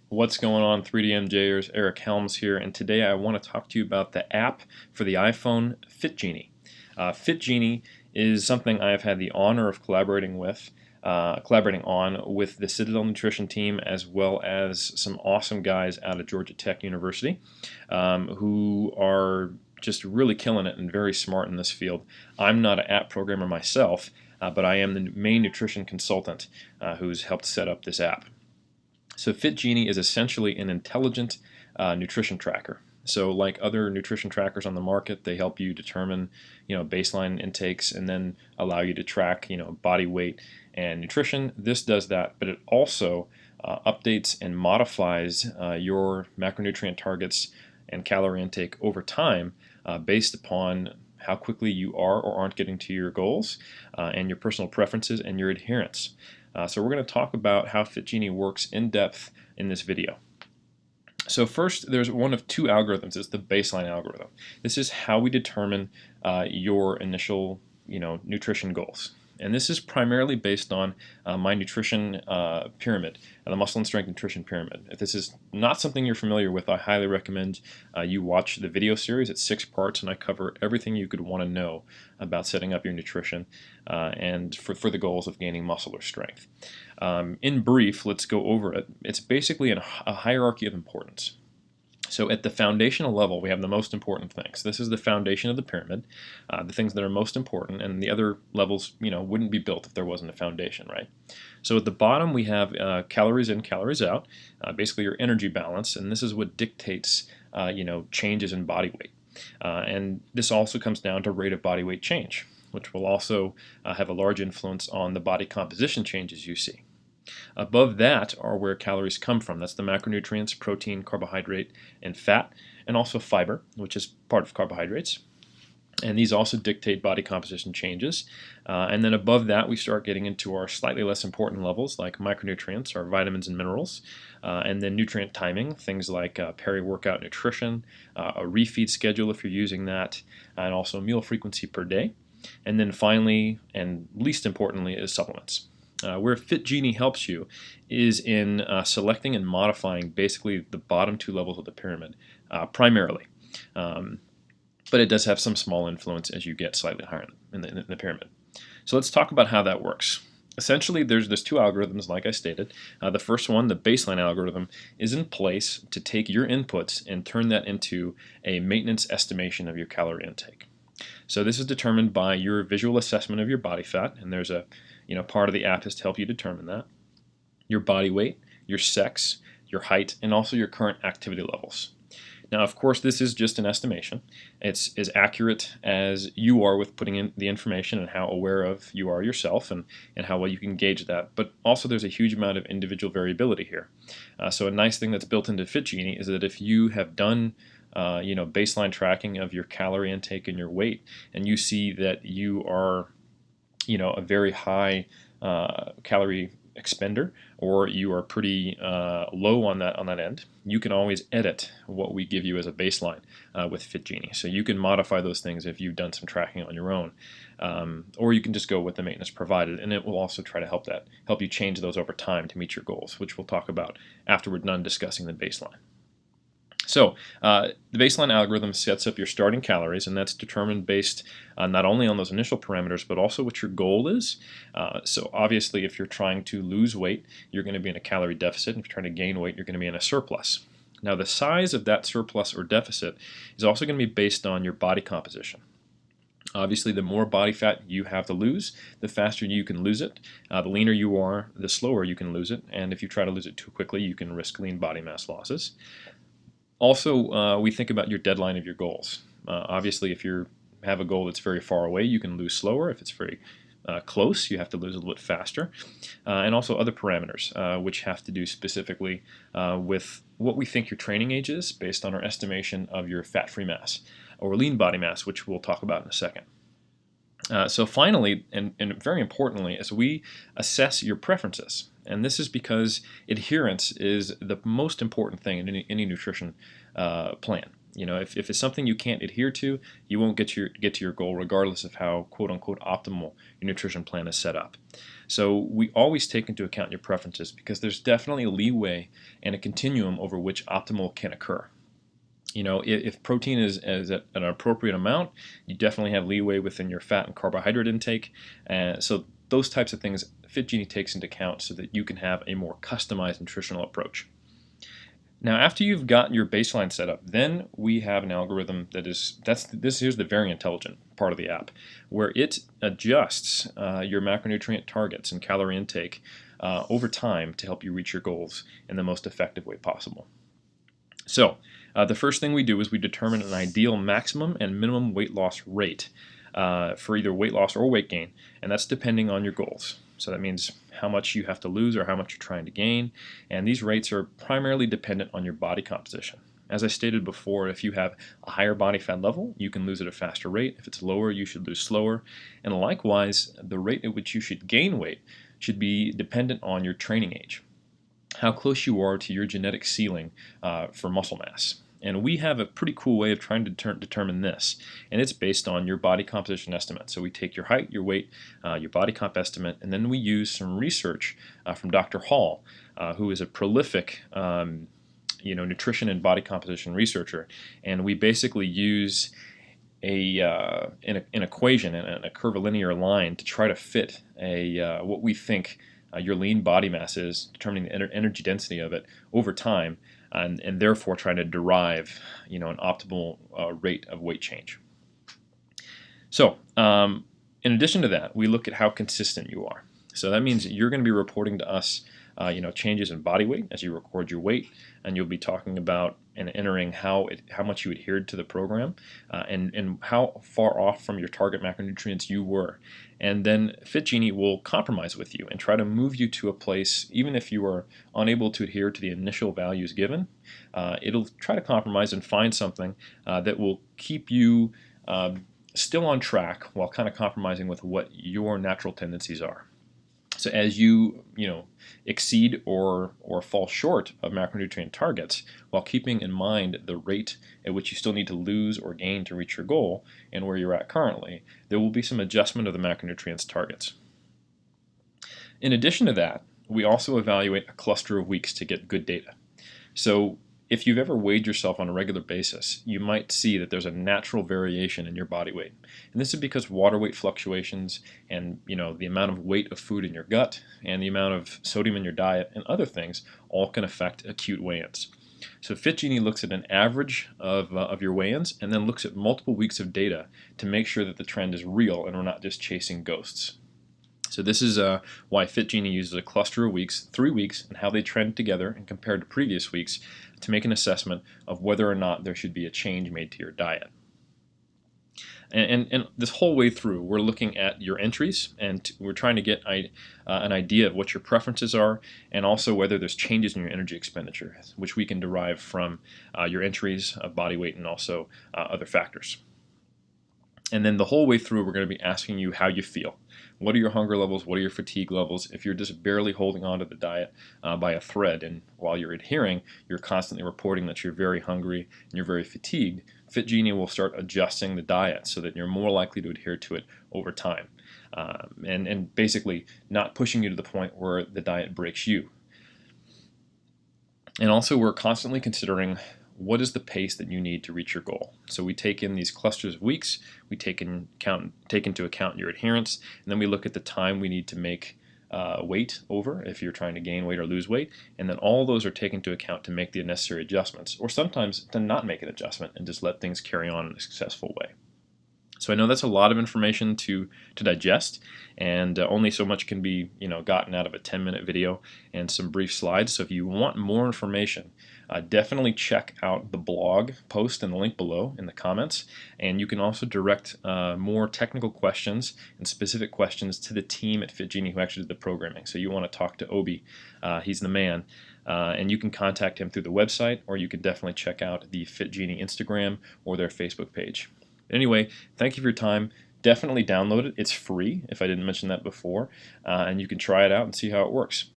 What's going on, 3DMJers? Eric Helms here, and today I want to talk to you about the app for the iPhone, FitGenie. FitGenie is something I have had the honor of collaborating on with the Citadel Nutrition team, as well as some awesome guys out of Georgia Tech University, who are just really killing it and very smart in this field. I'm not an app programmer myself, but I am the main nutrition consultant who's helped set up this app. So FitGenie is essentially an intelligent nutrition tracker. So like other nutrition trackers on the market, they help you determine, baseline intakes and then allow you to track, body weight and nutrition. This does that, but it also updates and modifies your macronutrient targets and calorie intake over time based upon how quickly you are or aren't getting to your goals and your personal preferences and your adherence. So we're going to talk about how FitGenie works in depth in this video. So first, there's one of two algorithms. It's the baseline algorithm. This is how we determine your initial, nutrition goals. And this is primarily based on my nutrition pyramid, the muscle and strength nutrition pyramid. If this is not something you're familiar with, I highly recommend you watch the video series. It's 6 parts, and I cover everything you could want to know about setting up your nutrition and for the goals of gaining muscle or strength. In brief, let's go over it. It's basically a hierarchy of importance. So at the foundational level, we have the most important things. This is the foundation of the pyramid, the things that are most important, and the other levels, wouldn't be built if there wasn't a foundation, right? So at the bottom, we have calories in, calories out, basically your energy balance, and this is what dictates, changes in body weight. And this also comes down to rate of body weight change, which will also have a large influence on the body composition changes you see. Above that are where calories come from. That's the macronutrients, protein, carbohydrate, and fat, and also fiber, which is part of carbohydrates. And these also dictate body composition changes. And then above that, we start getting into our slightly less important levels, like micronutrients, our vitamins and minerals, and then nutrient timing, things like peri-workout nutrition, a refeed schedule if you're using that, and also meal frequency per day. And then finally, and least importantly, is supplements. Where FitGenie helps you is in selecting and modifying basically the bottom 2 levels of the pyramid, primarily. But it does have some small influence as you get slightly higher in the pyramid. So let's talk about how that works. Essentially, there's 2 algorithms, like I stated. The first one, the baseline algorithm, is in place to take your inputs and turn that into a maintenance estimation of your calorie intake. So this is determined by your visual assessment of your body fat, and there's a part of the app is to help you determine that. Your body weight, your sex, your height, and also your current activity levels. Now, of course, this is just an estimation. It's as accurate as you are with putting in the information and how aware of you are yourself and how well you can gauge that. But also there's a huge amount of individual variability here. So a nice thing that's built into FitGenie is that if you have done baseline tracking of your calorie intake and your weight, and you see that you are a very high calorie expender, or you are pretty low on that end, you can always edit what we give you as a baseline with FitGenie. So you can modify those things if you've done some tracking on your own, or you can just go with the maintenance provided, and it will also try to help you change those over time to meet your goals, which we'll talk about after we're done discussing the baseline. So the baseline algorithm sets up your starting calories, and that's determined based not only on those initial parameters, but also what your goal is. So obviously, if you're trying to lose weight, you're going to be in a calorie deficit. And if you're trying to gain weight, you're going to be in a surplus. Now, the size of that surplus or deficit is also going to be based on your body composition. Obviously, the more body fat you have to lose, the faster you can lose it. The leaner you are, the slower you can lose it. And if you try to lose it too quickly, you can risk lean body mass losses. Also, we think about your deadline of your goals. Obviously, if you have a goal that's very far away, you can lose slower. If it's very close, you have to lose a little bit faster. And also other parameters, which have to do specifically with what we think your training age is based on our estimation of your fat-free mass or lean body mass, which we'll talk about in a second. So finally, and very importantly, is we assess your preferences. And this is because adherence is the most important thing in any nutrition plan. If it's something you can't adhere to, you won't get to your goal regardless of how quote-unquote optimal your nutrition plan is set up. So we always take into account your preferences because there's definitely a leeway and a continuum over which optimal can occur. If protein is at an appropriate amount, you definitely have leeway within your fat and carbohydrate intake. So those types of things FitGenie takes into account so that you can have a more customized nutritional approach. Now, after you've got your baseline set up, then we have an algorithm here's the very intelligent part of the app, where it adjusts your macronutrient targets and calorie intake over time to help you reach your goals in the most effective way possible. So, the first thing we do is we determine an ideal maximum and minimum weight loss rate for either weight loss or weight gain, and that's depending on your goals. So that means how much you have to lose or how much you're trying to gain, and these rates are primarily dependent on your body composition. As I stated before, if you have a higher body fat level, you can lose at a faster rate. If it's lower, you should lose slower. And likewise, the rate at which you should gain weight should be dependent on your training age, how close you are to your genetic ceiling for muscle mass. And we have a pretty cool way of trying to determine this, and it's based on your body composition estimate. So we take your height, your weight, your body comp estimate, and then we use some research from Dr. Hall, who is a prolific nutrition and body composition researcher, and we basically use an equation and a curvilinear line to try to fit what we think your lean body mass is, determining the energy density of it over time, and therefore trying to derive an optimal rate of weight change. So in addition to that, we look at how consistent you are. So that means you're going to be reporting to us changes in body weight as you record your weight, and you'll be talking about and entering how much you adhered to the program and how far off from your target macronutrients you were. And then FitGenie will compromise with you and try to move you to a place, even if you are unable to adhere to the initial values given, it'll try to compromise and find something that will keep you still on track while kind of compromising with what your natural tendencies are. So as you exceed or fall short of macronutrient targets, while keeping in mind the rate at which you still need to lose or gain to reach your goal and where you're at currently, there will be some adjustment of the macronutrients targets. In addition to that, we also evaluate a cluster of weeks to get good data. So if you've ever weighed yourself on a regular basis, you might see that there's a natural variation in your body weight. And this is because water weight fluctuations and the amount of weight of food in your gut and the amount of sodium in your diet and other things all can affect acute weigh-ins. So FitGenie looks at an average of your weigh-ins and then looks at multiple weeks of data to make sure that the trend is real and we're not just chasing ghosts. So this is why FitGenie uses a cluster of weeks, 3 weeks, and how they trend together and compared to previous weeks to make an assessment of whether or not there should be a change made to your diet. And this whole way through, we're looking at your entries, and we're trying to get an idea of what your preferences are, and also whether there's changes in your energy expenditure, which we can derive from your entries of body weight and also other factors. And then the whole way through, we're going to be asking you how you feel. What are your hunger levels? What are your fatigue levels? If you're just barely holding on to the diet by a thread, and while you're adhering, you're constantly reporting that you're very hungry and you're very fatigued, FitGenie will start adjusting the diet so that you're more likely to adhere to it over time. And basically not pushing you to the point where the diet breaks you. And also, we're constantly considering what is the pace that you need to reach your goal. So we take in these clusters of weeks, we take into account your adherence, and then we look at the time we need to make weight over if you're trying to gain weight or lose weight, and then all those are taken into account to make the necessary adjustments, or sometimes to not make an adjustment and just let things carry on in a successful way. So I know that's a lot of information to digest, and only so much can be gotten out of a 10-minute video and some brief slides. So if you want more information, definitely check out the blog post and the link below in the comments, and you can also direct more technical questions and specific questions to the team at FitGenie who actually did the programming. So you want to talk to Obi, he's the man. And you can contact him through the website, or you can definitely check out the FitGenie Instagram or their Facebook page. Anyway, thank you for your time. Definitely download it. It's free, if I didn't mention that before, and you can try it out and see how it works.